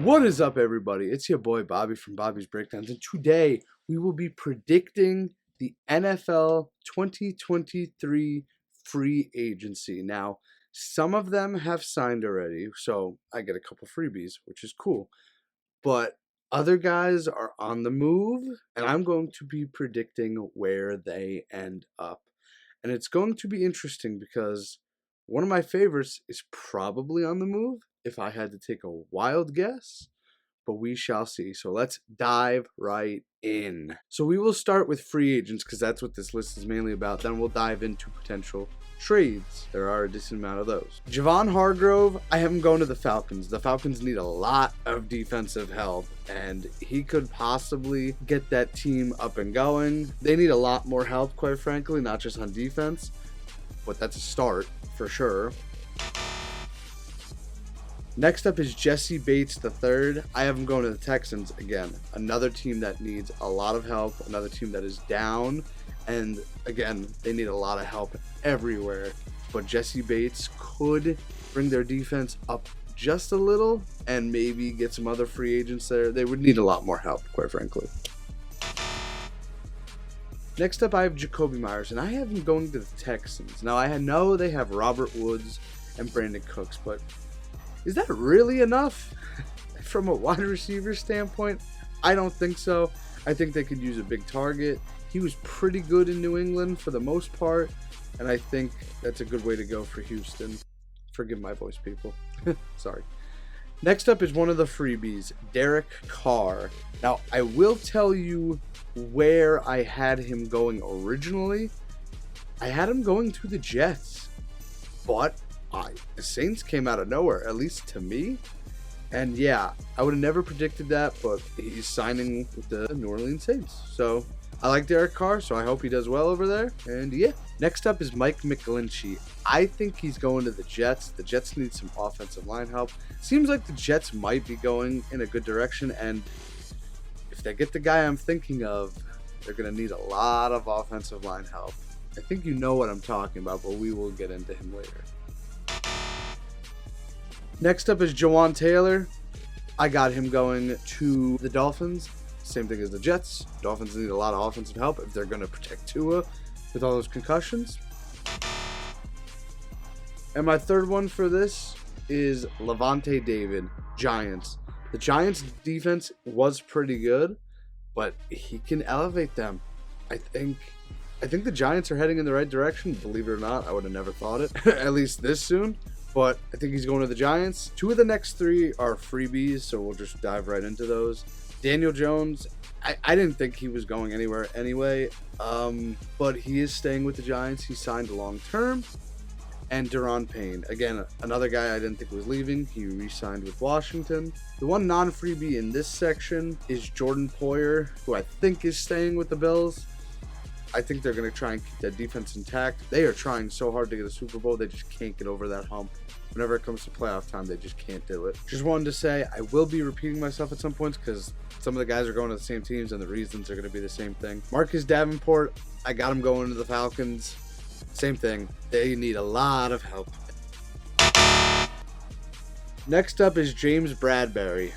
What is up, everybody? It's your boy Bobby from Bobby's Breakdowns, and today we will be predicting the NFL 2023 free agency. Now, some of them have signed already, so I get a couple freebies, which is cool. But other guys are on the move, and I'm going to be predicting where they end up. And it's going to be interesting because one of my favorites is probably on the move, if I had to take a wild guess, but we shall see. So let's dive right in. So we will start with free agents because that's what this list is mainly about. Then we'll dive into potential trades. There are a decent amount of those. Javon Hargrove, I have him going to the Falcons. The Falcons need a lot of defensive help, and he could possibly get that team up and going. They need a lot more help, quite frankly, not just on defense, but that's a start for sure. Next up is Jesse Bates III. I have him going to the Texans. Again, another team that needs a lot of help, another team that is down, and again, they need a lot of help everywhere. But Jesse Bates could bring their defense up just a little and maybe get some other free agents there. They would need a lot more help, quite frankly. Next up, I have Jakobi Meyers, and I have him going to the Texans. Now, I know they have Robert Woods and Brandon Cooks, but is that really enough from a wide receiver standpoint? I don't think so. I think they could use a big target. He was pretty good in New England for the most part, and I think that's a good way to go for Houston. Forgive my voice, people. Sorry. Next up is one of the freebies, Derek Carr. Now, I will tell you where I had him going originally. I had him going to the Jets, but the Saints came out of nowhere, at least to me. And yeah, I would have never predicted that, but he's signing with the New Orleans Saints. So I like Derek Carr, so I hope he does well over there. And yeah, next up is Mike McGlinchey. I think he's going to the Jets. The Jets need some offensive line help. Seems like the Jets might be going in a good direction, and if they get the guy I'm thinking of, they're going to need a lot of offensive line help. I think you know what I'm talking about, but we will get into him later. Next up is Jawaan Taylor. I got him going to the Dolphins. Same thing as the Jets. Dolphins need a lot of offensive help if they're going to protect Tua with all those concussions. And my third one for this is Levante David, Giants. The Giants' defense was pretty good, but he can elevate them. I think the Giants are heading in the right direction. Believe it or not, I would have never thought it, at least this soon. But I think he's going to the Giants. Two of the next three are freebies, so we'll just dive right into those. Daniel Jones, I didn't think he was going anywhere anyway, but he is staying with the Giants. He signed long term. And Daron Payne, again, another guy I didn't think was leaving. He re-signed with Washington. The one non-freebie in this section is Jordan Poyer, who I think is staying with the Bills. I think they're going to try and keep that defense intact. They are trying so hard to get a Super Bowl, they just can't get over that hump. Whenever it comes to playoff time, they just can't do it. Just wanted to say, I will be repeating myself at some points because some of the guys are going to the same teams and the reasons are going to be the same thing. Marcus Davenport, I got him going to the Falcons. Same thing. They need a lot of help. Next up is James Bradbury.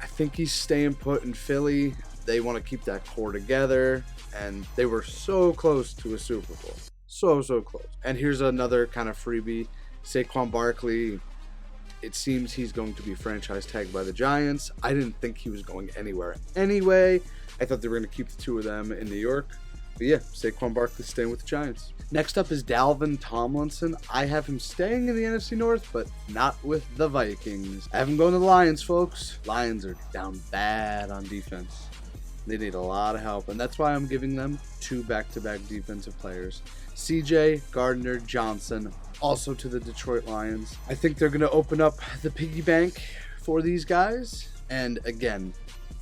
I think he's staying put in Philly. They want to keep that core together, and they were so close to a Super Bowl. So close. And here's another kind of freebie. Saquon Barkley, it seems he's going to be franchise tagged by the Giants. I didn't think he was going anywhere anyway. I thought they were going to keep the two of them in New York. But yeah, Saquon Barkley staying with the Giants. Next up is Dalvin Tomlinson. I have him staying in the NFC North, but not with the Vikings. I have him going to the Lions, folks. Lions are down bad on defense. They need a lot of help, and that's why I'm giving them two back-to-back defensive players. CJ Gardner-Johnson, also to the Detroit Lions. I think they're going to open up the piggy bank for these guys, and again,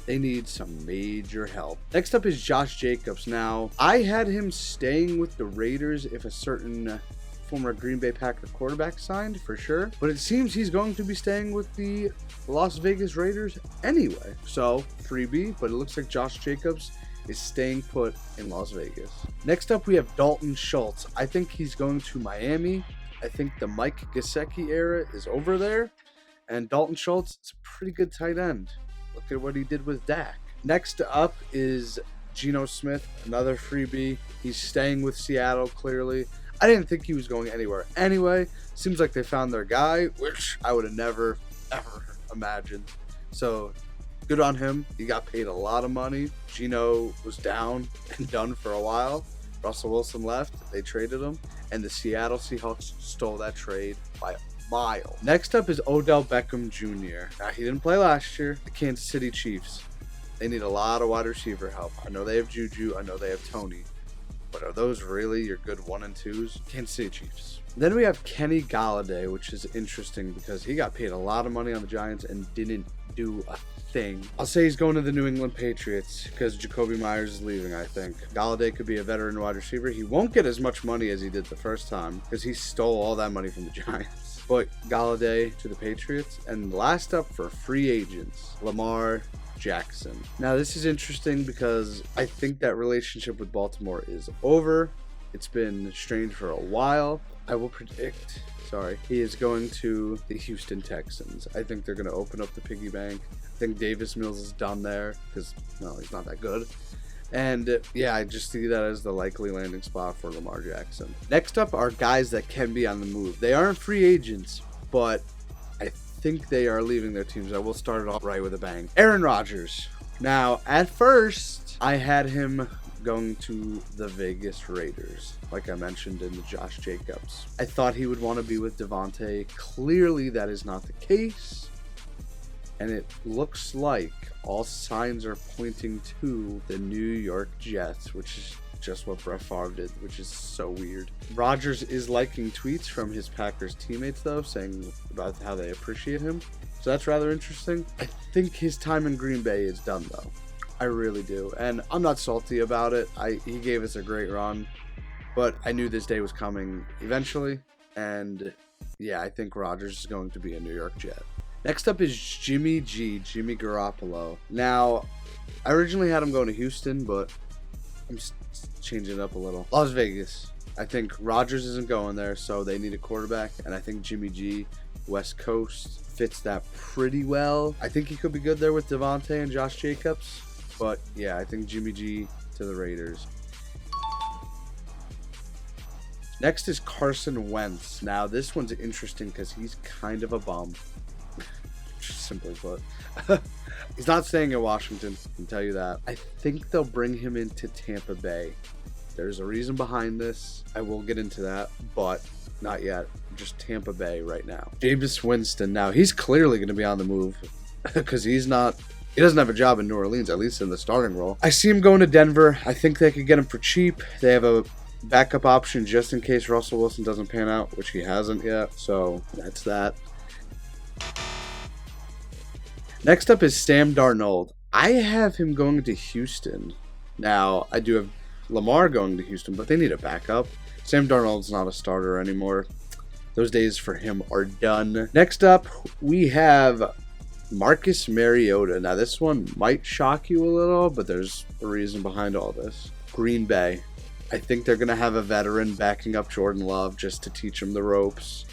they need some major help. Next up is Josh Jacobs. Now, I had him staying with the Raiders if a certain former Green Bay Packer quarterback signed, for sure. But it seems he's going to be staying with the Las Vegas Raiders anyway. So, freebie, but it looks like Josh Jacobs is staying put in Las Vegas. Next up, we have Dalton Schultz. I think he's going to Miami. I think the Mike Gesicki era is over there. And Dalton Schultz is a pretty good tight end. Look at what he did with Dak. Next up is Geno Smith, another freebie. He's staying with Seattle, clearly. I didn't think he was going anywhere anyway. Seems like they found their guy, which I would have never, ever imagined. So, good on him. He got paid a lot of money. Geno was down and done for a while. Russell Wilson left. They traded him. And the Seattle Seahawks stole that trade by a mile. Next up is Odell Beckham Jr. Now, he didn't play last year. The Kansas City Chiefs. They need a lot of wide receiver help. I know they have Juju. I know they have Tony. But are those really your good 1 and 2s? Kansas City Chiefs. Then we have Kenny Golladay, which is interesting because he got paid a lot of money on the Giants and didn't do a thing. I'll say he's going to the New England Patriots because Jacoby Myers is leaving, I think. Golladay could be a veteran wide receiver. He won't get as much money as he did the first time because he stole all that money from the Giants. But Golladay to the Patriots. And last up for free agents, Lamar Jackson. Now this is interesting because I think that relationship with Baltimore is over. It's been strained for a while. I will predict, he is going to the Houston Texans. I think they're going to open up the piggy bank. I think Davis Mills is done there because, no, he's not that good. And yeah, I just see that as the likely landing spot for Lamar Jackson. Next up are guys that can be on the move. They aren't free agents, but I think they are leaving their teams. I will start it off right with a bang. Aaron Rodgers. Now, at first, I had him going to the Vegas Raiders, like I mentioned in the Josh Jacobs. I thought he would want to be with Devontae. Clearly, that is not the case. And it looks like all signs are pointing to the New York Jets, which is just what Brett Favre did, which is so weird. Rodgers is liking tweets from his Packers teammates, though, saying about how they appreciate him. So that's rather interesting. I think his time in Green Bay is done, though. I really do. And I'm not salty about it. He gave us a great run, but I knew this day was coming eventually. And yeah, I think Rodgers is going to be a New York Jet. Next up is Jimmy Garoppolo. Now, I originally had him going to Houston, but I'm changing it up a little. Las Vegas. I think Rodgers isn't going there, so they need a quarterback. And I think Jimmy G, West Coast, fits that pretty well. I think he could be good there with Devontae and Josh Jacobs. But yeah, I think Jimmy G to the Raiders. Next is Carson Wentz. Now, this one's interesting because he's kind of a bum. Simply put. He's not staying in Washington, I can tell you that. I think they'll bring him into Tampa Bay. There's a reason behind this. I will get into that, but not yet. Just Tampa Bay right now. Jameis Winston. Now, he's clearly going to be on the move because he doesn't have a job in New Orleans, at least in the starting role. I see him going to Denver. I think they could get him for cheap. They have a backup option just in case Russell Wilson doesn't pan out, which he hasn't yet. So that's that. Next up is Sam Darnold. I have him going to Houston. Now, I do have Lamar going to Houston, but they need a backup. Sam Darnold's not a starter anymore. Those days for him are done. Next up, we have Marcus Mariota. Now, this one might shock you a little, but there's a reason behind all this. Green Bay. I think they're going to have a veteran backing up Jordan Love just to teach him the ropes.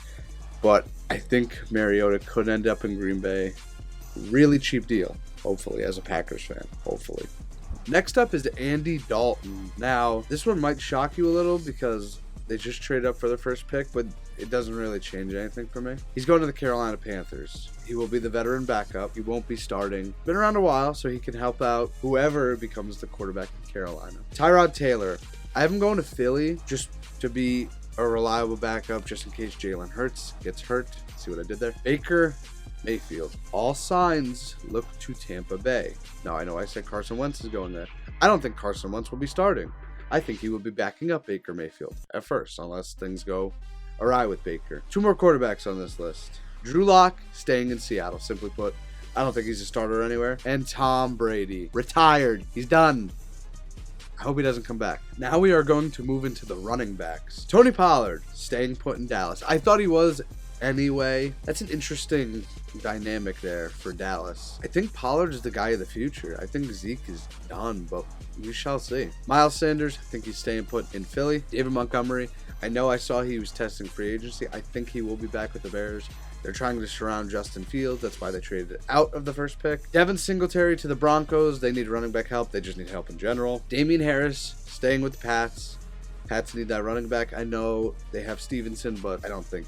But I think Mariota could end up in Green Bay. Really cheap deal, hopefully, as a Packers fan. Hopefully. Next up is Andy Dalton. Now, this one might shock you a little because they just traded up for the first pick, but it doesn't really change anything for me. He's going to the Carolina Panthers. He will be the veteran backup. He won't be starting. Been around a while, so he can help out whoever becomes the quarterback in Carolina. Tyrod Taylor. I have him going to Philly just to be a reliable backup just in case Jalen Hurts gets hurt. See what I did there? Baker Mayfield. All signs look to Tampa Bay. Now, I know I said Carson Wentz is going there. I don't think Carson Wentz will be starting. I think he will be backing up Baker Mayfield at first, unless things go awry with Baker. 2 more quarterbacks on this list. Drew Lock staying in Seattle. Simply put, I don't think he's a starter anywhere. And Tom Brady. Retired. He's done. I hope he doesn't come back. Now we are going to move into the running backs. Tony Pollard staying put in Dallas. I thought he was anyway. That's an interesting dynamic there for Dallas. I think Pollard is the guy of the future. I think Zeke is done, but we shall see. Miles Sanders, I think he's staying put in Philly. David Montgomery, I know I saw he was testing free agency. I think he will be back with the Bears. They're trying to surround Justin Fields. That's why they traded out of the first pick. Devin Singletary to the Broncos. They need running back help. They just need help in general. Damian Harris staying with the Pats. Pats need that running back. I know they have Stevenson, but I don't think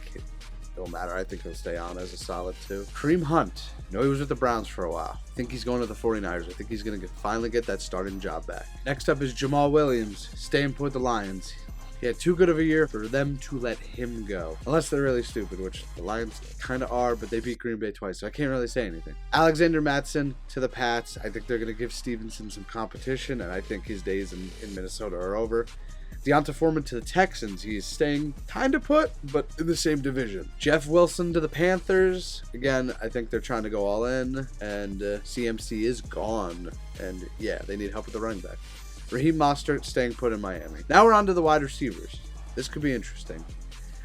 it'll matter. I think he'll stay on as a solid 2. Kareem Hunt. I know he was with the Browns for a while. I think he's going to the 49ers. I think he's going to finally get that starting job back. Next up is Jamal Williams, staying put with the Lions. He had too good of a year for them to let him go. Unless they're really stupid, which the Lions kind of are, but they beat Green Bay twice, so I can't really say anything. Alexander Mattison to the Pats. I think they're going to give Stevenson some competition, and I think his days in Minnesota are over. Deonta Foreman to the Texans. He's staying kind of put, but in the same division. Jeff Wilson to the Panthers. Again, I think they're trying to go all in, and CMC is gone. And yeah, they need help with the running back. Raheem Mostert staying put in Miami. Now we're on to the wide receivers. This could be interesting.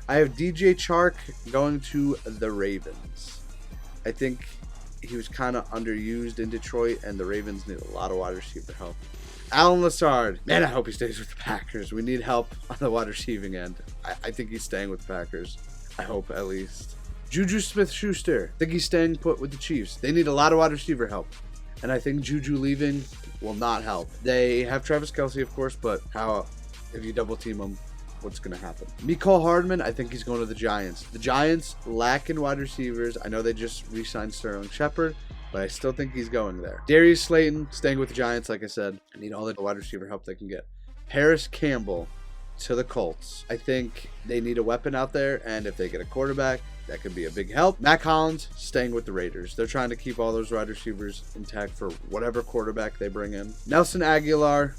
I have DJ Chark going to the Ravens. I think he was kind of underused in Detroit, and the Ravens need a lot of wide receiver help. Alan Lazard. Man, I hope he stays with the Packers. We need help on the wide receiving end. I think he's staying with the Packers. I hope, at least. Juju Smith-Schuster. I think he's staying put with the Chiefs. They need a lot of wide receiver help. And I think Juju leaving will not help. They have Travis Kelce, of course, but how, if you double team him, what's going to happen? Mecole Hardman, I think he's going to the Giants. The Giants lack in wide receivers. I know they just re-signed Sterling Shepard, but I still think he's going there. Darius Slayton, staying with the Giants, like I said. I need all the wide receiver help they can get. Paris Campbell to the Colts. I think they need a weapon out there, and if they get a quarterback, that could be a big help. Mac Hollins, staying with the Raiders. They're trying to keep all those wide receivers intact for whatever quarterback they bring in. Nelson Aguilar,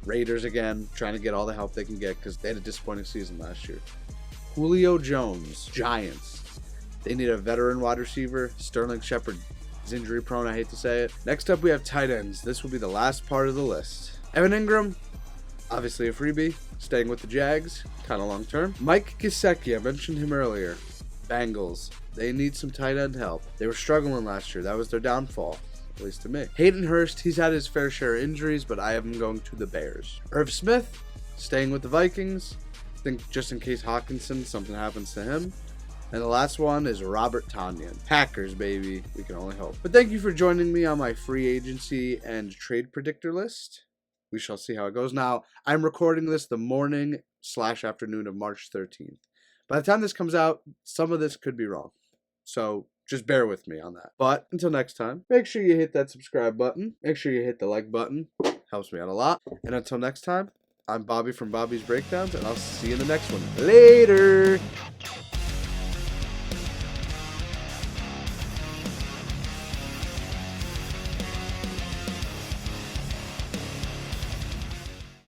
Raiders again, trying to get all the help they can get because they had a disappointing season last year. Julio Jones, Giants. They need a veteran wide receiver. Sterling Shepard is injury prone, I hate to say it. Next up, we have tight ends. This will be the last part of the list. Evan Ingram, obviously a freebie, staying with the Jags, kind of long term. Mike Gesicki, I mentioned him earlier. Bengals, they need some tight end help. They were struggling last year. That was their downfall, at least to me. Hayden Hurst, he's had his fair share of injuries, but I have him going to the Bears. Irv Smith, staying with the Vikings. I think just in case Hawkinson, something happens to him. And the last one is Robert Tonyan. Packers, baby. We can only hope. But thank you for joining me on my free agency and trade predictor list. We shall see how it goes. Now, I'm recording this the morning/afternoon of March 13th. By the time this comes out, some of this could be wrong. So just bear with me on that. But until next time, make sure you hit that subscribe button. Make sure you hit the like button. Helps me out a lot. And until next time, I'm Bobby from Bobby's Breakdowns, and I'll see you in the next one. Later!